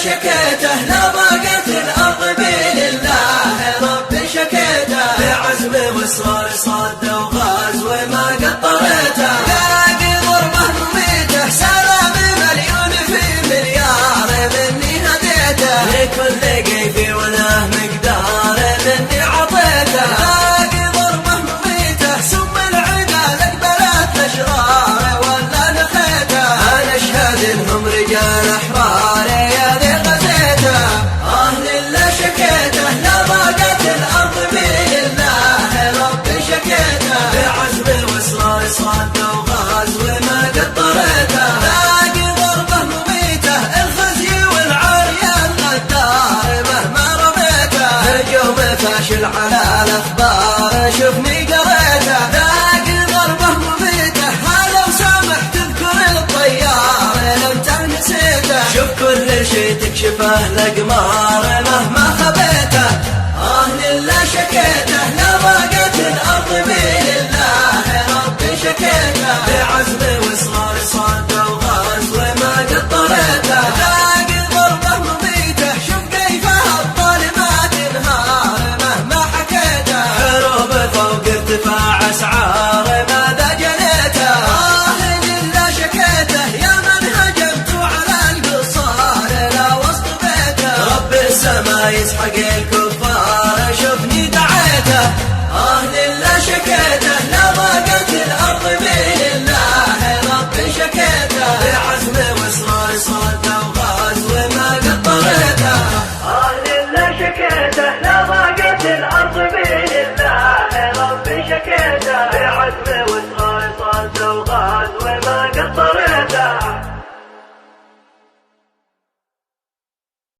شكيته لضاقت الأرض بي لله رب شكيته بعزم وإصرار صد وغاز وما قطرته لاقي ضربة مميته سلام مليون في مليار مني هديته لكل كيفي وله مقدار مني عطيته لاقي ضربة مميته سم العدا لقبلت الأشرار ولا نخيته أنا أشهد إنهم رجال أحرار يا ذي غزيته لله شكيته لضاقت الأرض بي لله رب شكيته بعزم وإصرار صد وغاز وما قطرته لاقي ضربة مميته الخزي والعار يا الغدار مهما رميته هجوم فاشل على الأخبار شوفني قريته لاقي ضربة مميته هلا وسامح تذكر الطيار انت نسيته شوف كل شي تكشفه الأقمار مهما خبيته لله شكيته لضاقت الأرض بي لله رب شكيته بعزم وإصرار صد وغاز وما قطرته لاقي ضربة مميته شوف كيف الظالمات تنهار مهما حكيته حروب فوق ارتفاع أسعار ماذا جنيته لله شكيته يا من هجمت على القصار لا وسط بيته رب السما يسحق الكفار شوفني دعيته لله شكيته لضاقت الأرض بي لله رب شكيته بعزم وإصرار صد وغاز وما قطرته لله شكيته لضاقت الأرض بي لله رب شكيته بعزم وإصرار صد وغاز وما قطرته